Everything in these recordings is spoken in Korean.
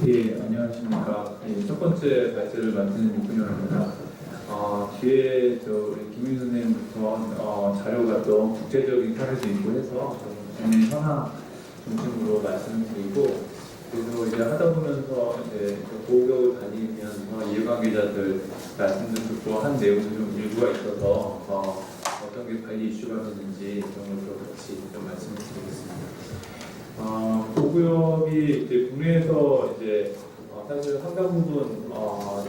예, 안녕하십니까. 예, 첫 번째 발제를 맡은 육군영입니다. 뒤에 우리 김윤 선생님부터 자료가 또 국제적인 사례도 있고 해서 국내 현황 중심으로 말씀을 드리고, 그래서 이제 하다 보면서 이제 보호교육을 다니면서 이해관계자들 말씀도 듣고 한 내용도 좀 일부가 있어서 어떤 게 관리 이슈가 됐는지 이런 것도 같이 좀 말씀을 드리겠습니다. 보호구역이 이제 국내에서 이제 사실 상당 부분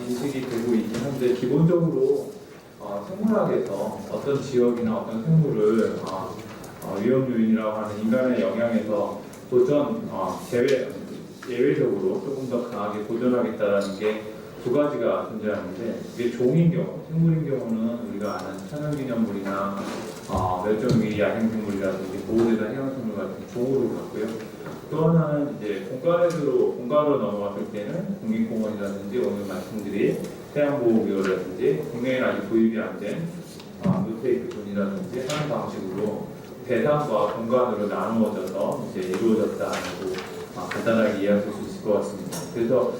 인식이 되고 있긴 한데, 기본적으로 생물학에서 어떤 지역이나 어떤 생물을 위험 요인이라고 하는 인간의 영향에서 예외적으로 조금 더 강하게 보존하겠다는 게 두 가지가 존재하는데, 이게 종인 경우, 생물인 경우는 우리가 아는 천연기념물이나 멸종위기 야생생물이라든지 보호대상 해양생물 같은 종으로 갔고요. 또 하나는 이제 공간으로 넘어갔을 때는 국립공원이라든지 오늘 말씀드린 해양보호구역이라든지 국내에 아직 도입이 안 된 노테이크 존이라든지 하는 방식으로 대상과 공간으로 나누어져서 이제 이루어졌다고 간단하게 이해하실 수 있을 것 같습니다. 그래서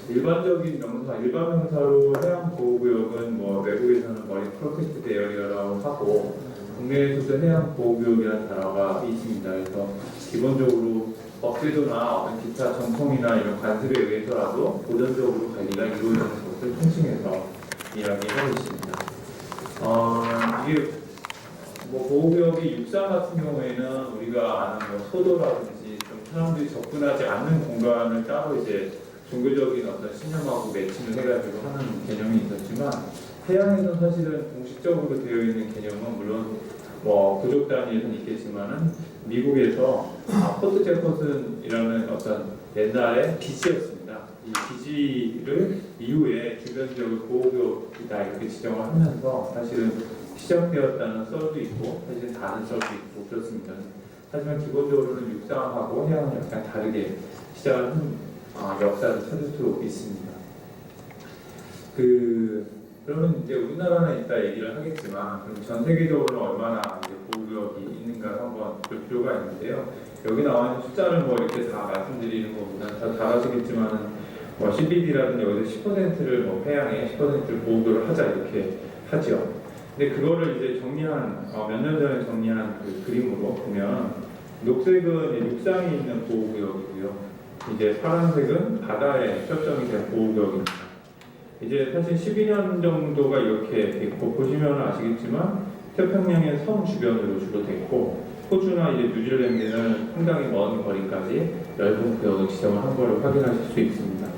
일반적인 명사, 일반 명사로 해양보호구역은 외국에서는 머리 프로텍티드 에어리어라고 하고, 국내에서도 해양보호구역이라는 단어가 있습니다. 그래서 기본적으로 법제도나 어떤 기타 정통이나 이런 관습에 의해서라도 보전적으로 관리가 이루어지는 것을 통칭해서 이야기하고 있습니다. 이게 보호구역이 육상 같은 경우에는 우리가 아는 소도라든지 좀 사람들이 접근하지 않는 공간을 따로 이제 종교적인 어떤 신념하고 매칭을 해가지고 하는 개념이 있었지만, 해양에서는 사실은 공식적으로 되어 있는 개념은 물론 부족 단위에서는 있겠지만은 미국에서 포트 제퍼슨이라는 어떤 옛날에 기지였습니다. 이 기지를 이후에 주변 지역을 보호구역이다 이렇게 지정을 하면서 사실은 시작되었다는 썰도 있고 사실 다른 썰도 있고 그렇습니다. 하지만 기본적으로는 육상하고 해양은 약간 다르게 시작을 한 역사를 찾을 수 있습니다. 그러면 이제 우리나라는 이따 얘기를 하겠지만, 그럼 전 세계적으로는 얼마나 이제 보호구역이 있는가 한번 볼 필요가 있는데요. 여기 나와 있는 숫자를 이렇게 다 말씀드리는 것보다는 다 잘 아시겠지만은 CBD라든지 여기서 10%를 해양에 10%를 보호구역을 하자 이렇게 하죠. 근데 그거를 이제 정리한 몇 년 전에 정리한 그 그림으로 보면, 녹색은 육상이 있는 보호구역이고요. 이제 파란색은 바다에 설정이 된 보호구역입니다. 이제 사실 12년 정도가 이렇게 됐고, 보시면 아시겠지만 태평양의 섬 주변으로 주로 됐고, 호주나 이제 뉴질랜드는 상당히 먼 거리까지 넓은 구역을 지정을 한 것을 확인하실 수 있습니다.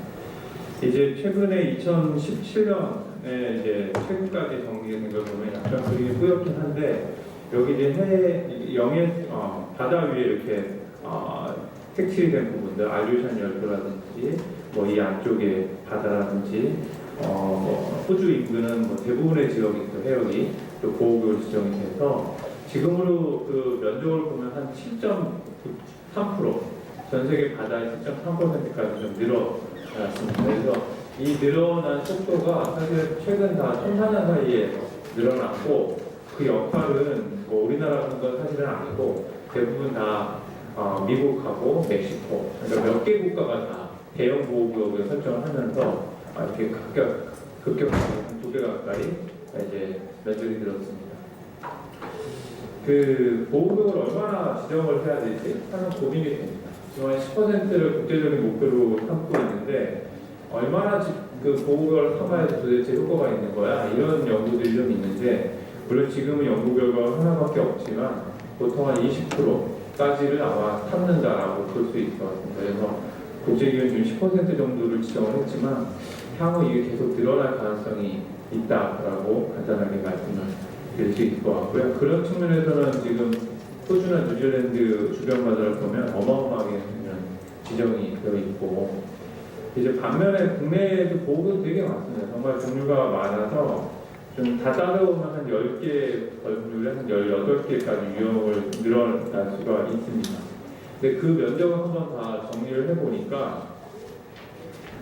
이제 최근에 2017년에 이제 최근까지 정리된 걸 보면 약간 그림이 뿌옇긴 한데, 여기 이제 바다 위에 이렇게 색칠이 된 부분들, 알류션 열도라든지 이 안쪽에 바다라든지 호주 인근은 대부분의 지역이 또 해역이 또 보호구역 지정이 돼서 지금으로 그 면적을 보면 한 7.3%, 전 세계 바다의 7.3%까지 좀 늘어났습니다. 그래서 이 늘어난 속도가 사실 최근 다 3-4년 사이에 늘어났고, 그 역할은 우리나라 정도는 사실은 아니고 대부분 다 미국하고 멕시코, 그러니까 몇 개 국가가 다 대형 보호구역을 설정을 하면서 이렇게 급격하게 한 2배 가까이 이제 면적이 늘었습니다. 그 보호구역을 얼마나 지정을 해야 될지 하는 고민이 됩니다. 지금 10%를 국제적인 목표로 삼고 있는데, 얼마나 그 보호구역을 삼아야 도대체 효과가 있는 거야? 이런 연구들이 좀 있는데, 물론 지금은 연구 결과가 하나밖에 없지만 보통 한 20%까지를 아마 삼는다라고 볼 수 있을 것 같습니다. 그래서 국제기준 지금 10% 정도를 지정을 했지만 향후 이게 계속 늘어날 가능성이 있다라고 간단하게 말씀을 드릴 수 있을 것 같고요. 그런 측면에서는 지금 호주나 뉴질랜드 주변 바다를 보면 어마어마하게 지정이 되어 있고, 이제 반면에 국내에도 보호구역 되게 많습니다. 정말 종류가 많아서 좀 다 따져보면 한 10개 벌물에 한 18개까지 유형을 늘어날 수가 있습니다. 근데 그 면적을 한번 다 정리를 해보니까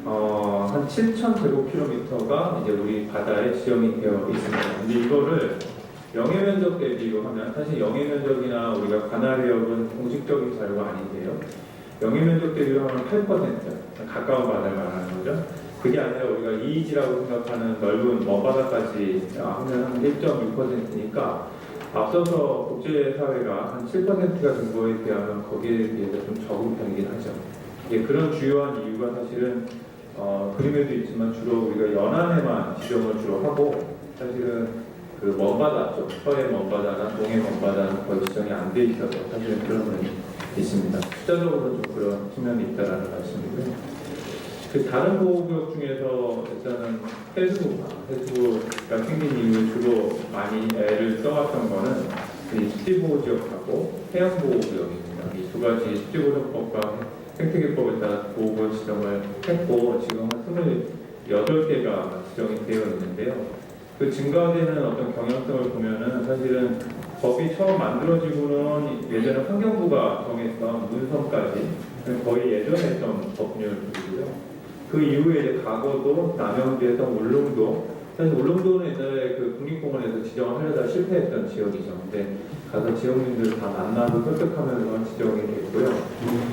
한 7,000제곱킬로미터가 이제 우리 바다에 지정이 되어 있습니다. 근데 이거를 영해면적 대비로 하면, 사실 영해면적이나 우리가 관할해역은 공식적인 자료가 아닌데요. 영해 면적 대비로 하면 8%, 가까운 바다를 말하는 거죠. 그게 아니라 우리가 EEZ라고 생각하는 넓은 먼바다까지 하면 한 1.6%니까 앞서서 국제사회가 한 7%가 된 거에 비하면 거기에 비해서 좀 적은 편이긴 하죠. 예, 그런 주요한 이유가 사실은 그림에도 있지만 주로 우리가 연안에만 지정을 주로 하고 사실은 그 먼바다 쪽, 서해 먼바다나 동해 먼바다는 거의 지정이 안 돼 있어서 사실은 그런 면이 있습니다. 숫자적으로 좀 그런 측면이 있다라는 말씀이고요. 그 다른 보호구역 중에서 일단은 해수부가 생긴 이유 주로 많이 애를 써왔던 거는 이 습지보호지역하고 해양보호구역입니다. 이 두 가지 습지보호법과 생태계법에 따라 보호구역 지정을 했고 지금 한 28개가 지정이 되어 있는데요. 그 증가되는 어떤 경향성을 보면은 사실은 법이 처음 만들어지고는 예전에 환경부가 정했던 문섬까지 거의 예전에 했던 법률들이고요. 그 이후에 이제 과거도 남양주에서 울릉도, 사실 울릉도는 옛날에 그 국립공원에서 지정을 하려다 실패했던 지역이죠. 근데 가서 지역민들 다 만나고 설득하면서 지정이 됐고요.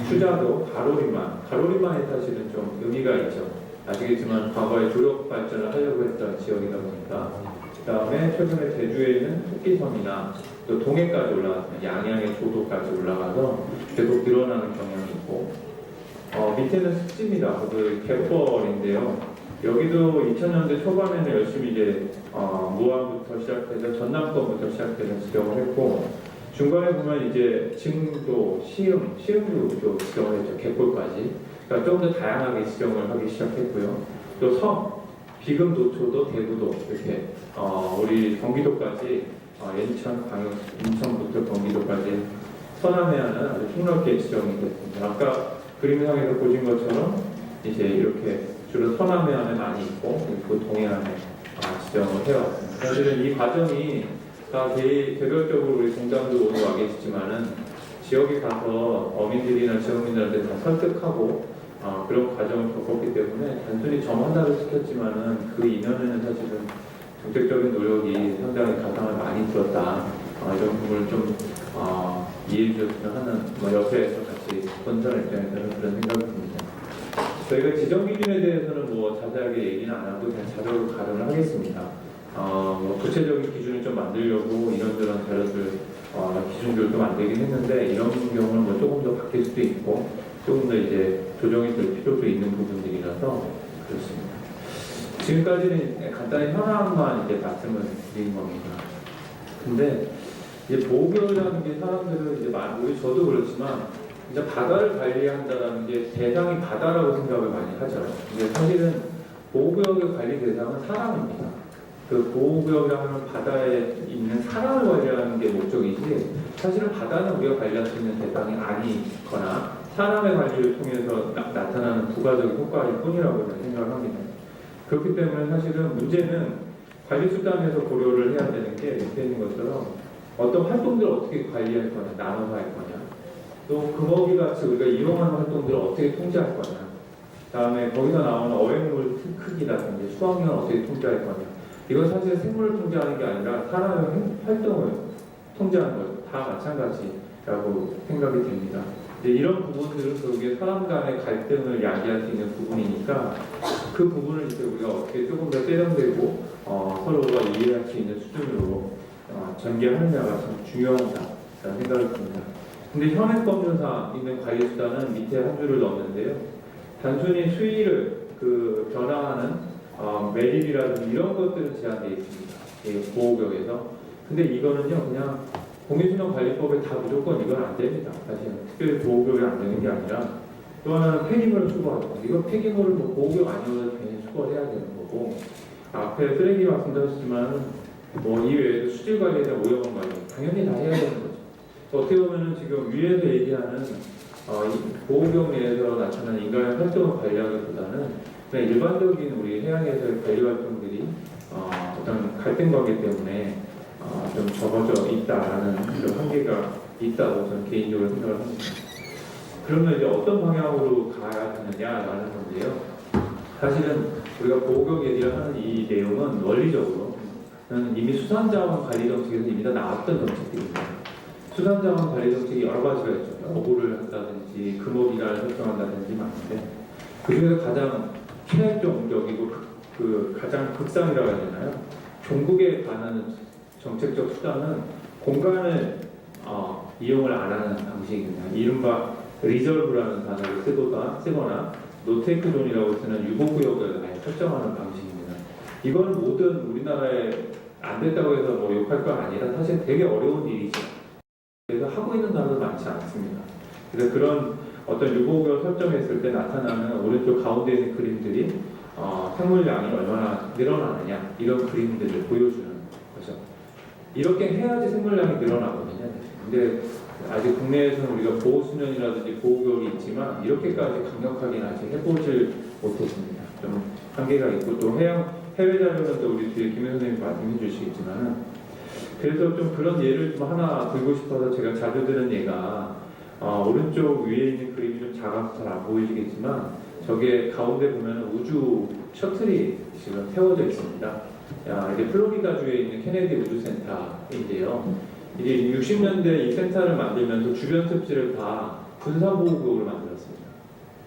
수자도 가로리만이 사실은 좀 의미가 있죠. 아시겠지만 과거에 조력 발전을 하려고 했던 지역이다 보니까 그 다음에 최근에 제주에 있는 토끼섬이나 또 동해까지 올라갔습니다. 양양의 조도까지 올라가서 계속 늘어나는 경향이 있고 밑에는 습지입니다. 그 갯벌인데요. 여기도 2000년대 초반에는 열심히 이제 무안부터 시작해서 전남권부터 시작해서 지정을 했고 중간에 보면 이제 증도, 시흥도 지정을 했죠. 갯벌까지. 그러니까 좀 더 다양하게 지정을 하기 시작했고요. 또 섬, 비금 노초도 대구도 이렇게 우리 경기도까지 인천, 광역, 인천부터 경기도까지 서남해안은 아주 폭넓게 지정이 됐습니다. 아까 그림상에서 보신 것처럼 이제 이렇게 주로 서남해안에 많이 있고 그리고 동해안에 지정을 해왔습니다. 사실은 이 과정이 다 개별적으로 우리 공장도 모두 와 계시지만은 지역에 가서 어민들이나 지역민들한테 다 설득하고 그런 과정을 겪었기 때문에 단순히 점 하나를 시켰지만은 그 이면에는 사실은 정책적인 노력이 상당히 가상을 많이 들었다. 이런 부분을 좀 이해해 주셨으면 하는 옆에서 같이 본선 입장에서는 그런 생각이 듭니다. 저희가 지정 기준에 대해서는 뭐 자세하게 얘기는 안 하고 그냥 자료로 가름을 하겠습니다. 구체적인 기준을 좀 만들려고 이런저런 자료들 기준들도 만들긴 했는데 이런 경우는 뭐 조금 더 바뀔 수도 있고 조금 더 이제 조정이 될 필요도 있는 부분들이라서 그렇습니다. 지금까지는 간단히 현황만 이제 말씀을 드린 겁니다. 근데 이제 보호구역이라는 게 사람들은 이제 우리 저도 그렇지만 이제 바다를 관리한다는 게 대상이 바다라고 생각을 많이 하죠. 근데 사실은 보호구역의 관리 대상은 사람입니다. 그 보호구역이라는 바다에 있는 사람을 관리하는 게 목적이지 사실은 바다는 우리가 관리할 수 있는 대상이 아니거나 사람의 관리를 통해서 나타나는 부가적인 효과일 뿐이라고 저는 생각을 합니다. 그렇기 때문에 사실은 문제는 관리 수단에서 고려를 해야 되는 게 밑에 있는 것처럼 어떤 활동들을 어떻게 관리할 거냐, 나눠서 할 거냐, 또 금어기 같이 우리가 이용하는 활동들을 어떻게 통제할 거냐, 다음에 거기서 나오는 어획물 크기라든지 수확량을 어떻게 통제할 거냐. 이건 사실 생물을 통제하는 게 아니라 사람의 활동을 통제하는 거죠. 다 마찬가지라고 생각이 됩니다. 이런 부분들은 결국에 사람 간의 갈등을 야기할 수 있는 부분이니까 그 부분을 이제 우리가 어떻게 조금 더 세련되고 서로가 이해할 수 있는 수준으로 전개하느냐가 참 중요하다라는 생각이 듭니다. 근데 현행법률상 있는 관리 수단은 밑에 한 줄을 넣었는데요. 단순히 수위를 변화하는 매립이라든지 이런 것들은 제한되어 있습니다. 보호구역에서. 근데 이거는요, 그냥 공유순환관리법에 다 무조건 이건 안 됩니다. 사실 특별히 보호구역이 안 되는 게 아니라 또 하나는 폐기물을 수거하고 이거 폐기물을 뭐 보호구역 아니어도 괜히 수거를 해야 되는 거고 앞에 쓰레기 말씀드렸지만 뭐 이외에도 수질 관리에 대한 오염원 관리 당연히 다 해야 되는 거죠. 어떻게 보면은 지금 위에서 얘기하는 이 보호구역 내에서 나타나는 인간의 활동을 관리하기보다는 그냥 일반적인 우리 해양에서의 관리 활동들이 어떤 갈등 관계 때문에 좀 적어져 있다라는 그런 한계가 있다고 저는 개인적으로 생각을 합니다. 그러면 이제 어떤 방향으로 가야 되느냐라는 건데요. 사실은 우리가 보호구역 얘기를 하는 이 내용은 원리적으로는 이미 수산자원 관리 정책에서 이미 다 나왔던 정책들입니다. 수산자원 관리 정책이 여러 가지가 있죠. 어부를 한다든지 금어기간을 설정한다든지 많은데 그중에서 가장 필연적이고 가장 극상이라고 해야 되나요? 종국에 관한 정책적 수단은 공간을 이용을 안 하는 방식입니다. 이른바 리저브라는 단어를 쓰거나 노테이크 존이라고 쓰는 유보구역을 아예 설정하는 방식입니다. 이건 모든 우리나라에 안 됐다고 해서 뭐 욕할 건 아니라 사실 되게 어려운 일이죠. 그래서 하고 있는 나라도 많지 않습니다. 그래서 그런 어떤 유보구역 설정했을 때 나타나는 오른쪽 가운데 있는 그림들이 생물량이 얼마나 늘어나느냐 이런 그림들을 보여주는 거죠. 이렇게 해야지 생물량이 늘어나거든요. 근데 아직 국내에서는 우리가 보호수면이라든지 보호구역이 있지만 이렇게까지 강력하게는 아직 해보질 못했습니다. 좀 한계가 있고 또 해외 자료는 또 우리 뒤에 김현 선생님이 말씀해 주시겠지만은 그래서 좀 그런 예를 좀 하나 들고 싶어서 제가 자주 드는 예가 오른쪽 위에 있는 그림이 좀 작아서 잘 안 보이시겠지만 저게 가운데 보면 우주 셔틀이 지금 태워져 있습니다. 이게 플로리다주에 있는 케네디 우주센터인데요. 이게 60년대 이 센터를 만들면서 주변 습지를 다 군사보호구역으로 만들었습니다.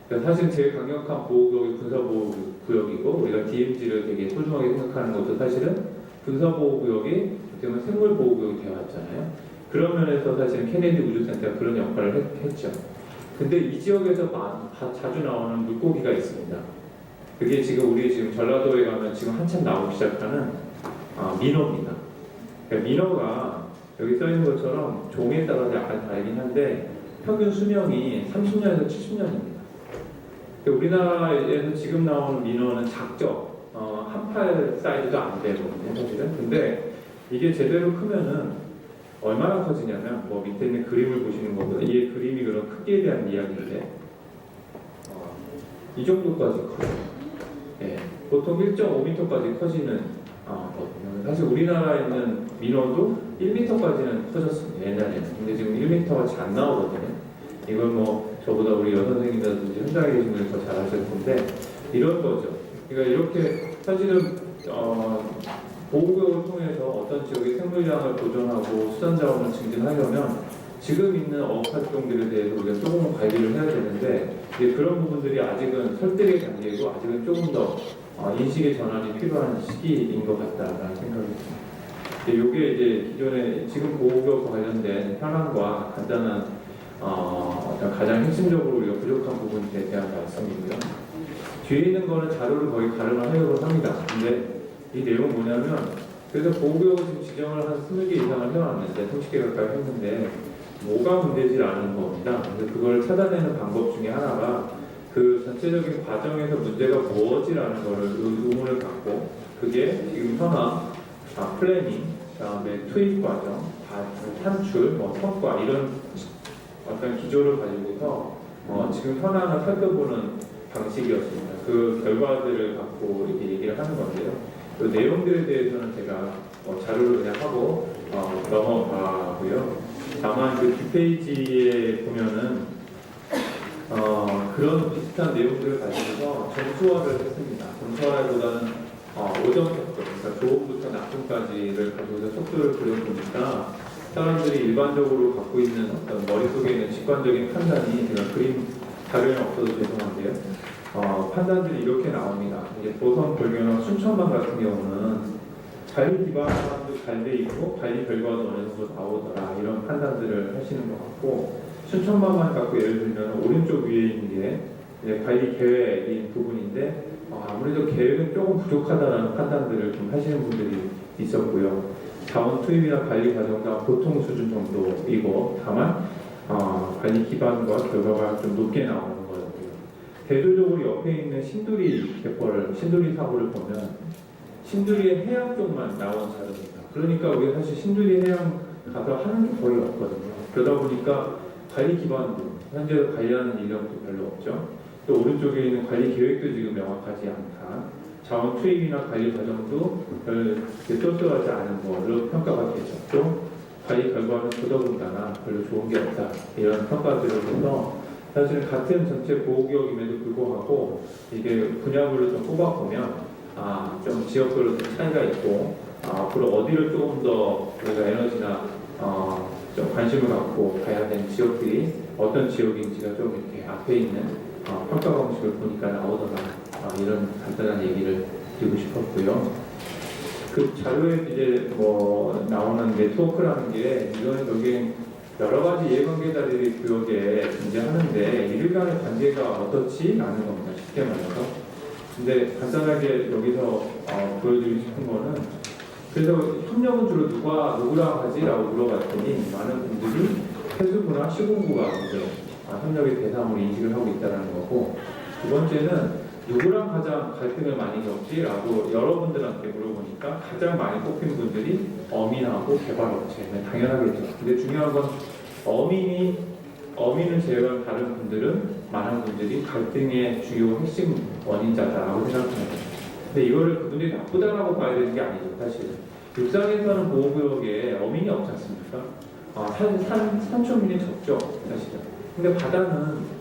그러니까 사실 제일 강력한 보호구역이 군사보호구역이고 우리가 DMZ를 되게 소중하게 생각하는 것도 사실은 군사보호구역이 어떻게 보면 생물보호구역이 되어왔잖아요. 그런 면에서 사실은 케네디 우주센터가 그런 역할을 했죠. 근데 이 지역에서 자주 나오는 물고기가 있습니다. 그게 지금 전라도에 가면 지금 한참 나오기 시작하는 민어입니다. 그러니까 민어가 여기 써 있는 것처럼 종에 따라서 약간 다르긴 한데 평균 수명이 30년에서 70년입니다. 우리나라에서 지금 나오는 민어는 작죠. 한 팔 사이즈도 안 되거든요, 사실은. 근데 이게 제대로 크면은 얼마나 커지냐면 뭐 밑에 있는 그림을 보시는 것보다 이 그림이 그런 크기에 대한 이야기인데 이 정도까지 커요. 예, 보통 1.5m까지 커지는 거거든요. 사실 우리나라에 있는 민어도 1m까지는 커졌습니다. 예전에는. 근데 지금 1m가 잘 안 나오거든요. 이건 뭐 저보다 우리 여선생님이라든지 현장에 계신 분이 더 잘 아실 텐데 이런 거죠. 그러니까 이렇게 사실은 보호구역을 통해서 어떤 지역의 생물량을 보존하고 수산자원을 증진하려면 지금 있는 어업활동들에 대해서 우리가 조금은 관리를 해야 되는데 그런 부분들이 아직은 설득의 단계이고 아직은 조금 더 인식의 전환이 필요한 시기인 것 같다라는 생각이 듭니다. 이게 이제 기존에 지금 보호구역과 관련된 현황과 간단한 가장 핵심적으로 우리가 부족한 부분에 대한 말씀이고요. 뒤에 있는 거는 자료를 거의 가름을 하려고 합니다. 근데 이 내용은 뭐냐면 그래서 보호구역을 지금 지정을 한 20개 이상을 해왔는데 30개 가까이 했는데 뭐가 문제지 않은 겁니다. 그래서 그걸 찾아내는 방법 중에 하나가 그 전체적인 과정에서 문제가 무엇이라는 거를 의문을 갖고 그게 지금 현황, 플래닝, 그다음에 투입 과정, 산출, 성과 이런 어떤 기조를 가지고서 지금 현황을 살펴보는 방식이었습니다. 그 결과들을 갖고 이렇게 얘기를 하는 건데요. 그 내용들에 대해서는 제가 자료를 그냥 하고 넘어가고요. 다만 그 뒷페이지에 보면은 그런 비슷한 내용들을 가지고서 점수화를 했습니다. 점수화보다는 오점평가, 그러니까 좋음부터 나쁨까지를 가지고서 속도를 그려보니까 사람들이 일반적으로 갖고 있는 어떤 머릿속에 있는 직관적인 판단이 제가 그림 자료에 없어서 죄송한데요. 판단들이 이렇게 나옵니다. 이제 보성 벌교나 순천만 같은 경우는 관리 기반도 잘 돼 있고 관리 결과도 어느 정도 나오더라 이런 판단들을 하시는 것 같고 순천만만 갖고 예를 들면 오른쪽 위에 있는 게 이제 관리 계획인 부분인데 아무래도 계획은 조금 부족하다는 판단들을 좀 하시는 분들이 있었고요. 자원 투입이나 관리 과정과 보통 수준 정도이고 다만 관리 기반과 결과가 좀 높게 나오는 거였고요. 대조적으로 옆에 있는 신두리 사고를 보면 신두리의 해양 쪽만 나온 자료입니다. 그러니까 우리가 사실 신두리 해양 가서 하는 게 거의 없거든요. 그러다 보니까 관리 기반도 현재 관리하는 인력도 별로 없죠. 또 오른쪽에 있는 관리 계획도 지금 명확하지 않다. 자원 투입이나 관리 과정도 별 소소하지 않은 걸로 평가가 되죠. 또 관리 결과는 더더군다나 별로 좋은 게 없다. 이런 평가들을 해서 사실은 같은 전체 보호구역임에도 불구하고 이게 분야별로 좀 꼽아보면 좀 지역별로 좀 차이가 있고 앞으로 어디를 조금 더 우리가 에너지나 좀 관심을 갖고 가야 되는 지역들이 어떤 지역인지가 좀 이렇게 앞에 있는 평가 방식을 보니까 나오더라. 이런 간단한 얘기를 드리고 싶었고요. 그 자료에 이제 뭐 나오는 네트워크라는 게 이거는 여기 여러 가지 이해관계자들이 구역에 존재하는데 이들 간의 관계가 어떻지? 라는 겁니다. 쉽게 말해서. 근데 간단하게 여기서 보여드리고 싶은 거는 그래서 협력은 주로 누구랑 하지? 라고 물어봤더니 많은 분들이 해수부나 시군부가 이제 협력의 대상으로 인식을 하고 있다는 거고 두 번째는 누구랑 가장 갈등을 많이 겪지? 라고 여러분들한테 물어보니까 가장 많이 뽑힌 분들이 어민하고 개발업체. 당연하겠죠. 근데 중요한 건 어민을 제외한 다른 분들은 많은 분들이 갈등의 주요 핵심 원인자다라고 생각합니다. 근데 이거를 그분들이 나쁘다라고 봐야 되는 게 아니죠, 사실은. 육상에서는 보호구역에 어민이 없지 않습니까? 산초민이 적죠, 사실은. 근데 바다는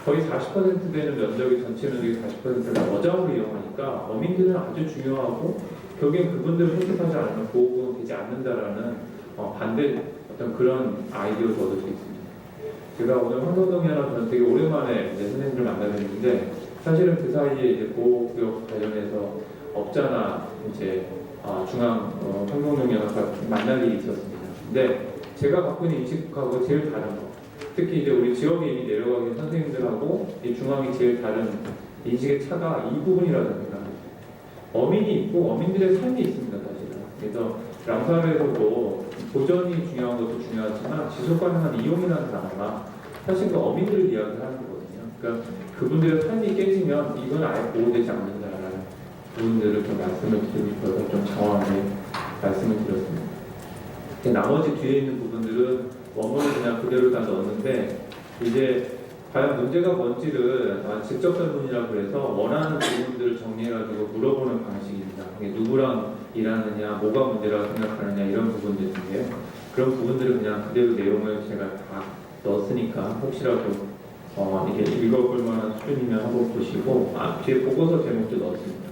거의 40% 되는 면적이 전체 면적의 40%가 어장으로 이용하니까 어민들은 아주 중요하고 결국엔 그분들을 획득하지 않으면 보호구역은 되지 않는다라는 반대 어떤 그런 아이디어도 얻을 수 있습니다. 제가 오늘 황선동이랑 저는 되게 오랜만에 이제 선생님들 만나뵙는데 사실은 그 사이에 이제 보호구역 관련해서 업자나 이제 중앙 환경영역학과 만날 일이 있었습니다. 근데 제가 갖고 있는 인식하고 제일 다른 거, 특히 이제 우리 지역에 이미 내려가 계신 선생님들하고 이 중앙이 제일 다른 인식의 차가 이 부분이라고 생각합니다. 어민이 있고 어민들의 삶이 있습니다, 사실은. 그래서 람사르에서도 보전이 중요한 것도 중요하지만 지속 가능한 이용이라는 단어가 사실 그 어민들을 이야기하는 거거든요. 그러니까 그분들의 삶이 깨지면 이건 아예 보호되지 않는다라는 부분들을 좀 말씀을 드리고 싶어서 좀 장황하게 말씀을 드렸습니다. 나머지 뒤에 있는 부분들은 원문을 그냥 그대로 다 넣었는데 이제 과연 문제가 뭔지를 직접 설문이라고 해서 원하는 부분들을 정리해가지고 물어보는 방식입니다. 이게 누구랑 일하느냐, 뭐가 문제라고 생각하느냐 이런 부분들인데요. 그런 부분들을 그냥 그대로 내용을 제가 다 넣었으니까 혹시라도 이게 읽어볼 만한 수준이면 한번 보시고 뒤에 보고서 제목도 넣었습니다.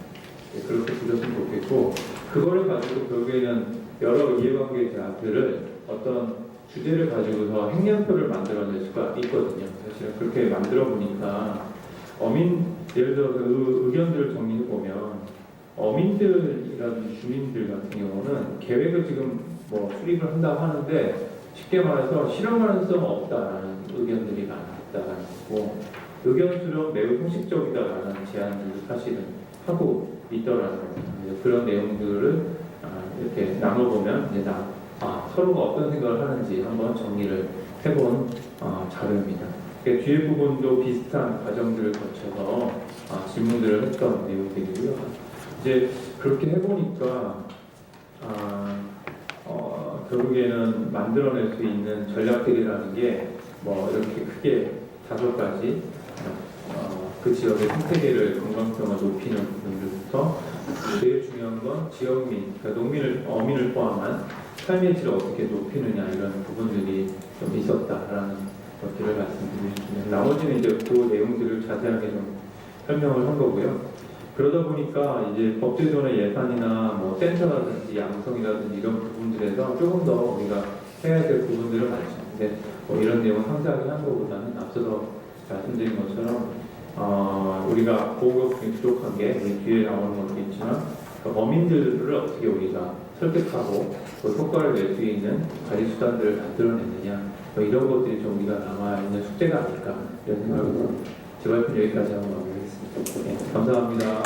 그렇게 보셨으면 좋겠고 그거를 가지고 결국에는 여러 이해관계자들을 어떤 주제를 가지고서 행렬표를 만들어낼 수가 있거든요. 사실 그렇게 만들어 보니까 예를 들어 그 의견들을 정리해 보면 어민들이라든지 주민들 같은 경우는 계획을 지금 뭐 수립을 한다고 하는데 쉽게 말해서 실현 가능성은 없다라는 의견들이 많았다라는 거고 의견 수렴 매우 형식적이다라는 제안들을 사실은 하고 있더라는 겁니다. 그런 내용들을 이렇게 나눠보면 이제 서로가 어떤 생각을 하는지 한번 정리를 해본 자료입니다. 뒤에 부분도 비슷한 과정들을 거쳐서 질문들을 했던 내용들이고요. 이제 그렇게 해보니까 결국에는 만들어낼 수 있는 전략들이라는 게 뭐 이렇게 크게 5가지 그 지역의 생태계를 건강성을 높이는 부분들부터 제일 중요한 건 지역민, 그러니까 어민을 포함한 삶의 질을 어떻게 높이느냐 이런 부분들이 좀 있었다라는 것들을 말씀드리겠습니다. 나머지는 이제 그 내용들을 자세하게 좀 설명을 한 거고요. 그러다 보니까 이제 법제도의 예산이나 뭐 센터라든지 양성이라든지 이런 부분들에서 조금 더 우리가 해야 될 부분들은 많죠. 근데 뭐 이런 내용을 상세하게 한 것보다는 앞서서 말씀드린 것처럼 우리가 보호구역 중에 부족한 게 뒤에 나오는 것도 있지만 어민들을 어떻게 우리가 설득하고 효과를 낼 수 있는 관리 수단들을 만들어내느냐 뭐 이런 것들이 좀 우리가 남아있는 숙제가 아닐까 이런 생각으로 제 발표 여기까지 하고 마무리하겠습니다. 네, 감사합니다.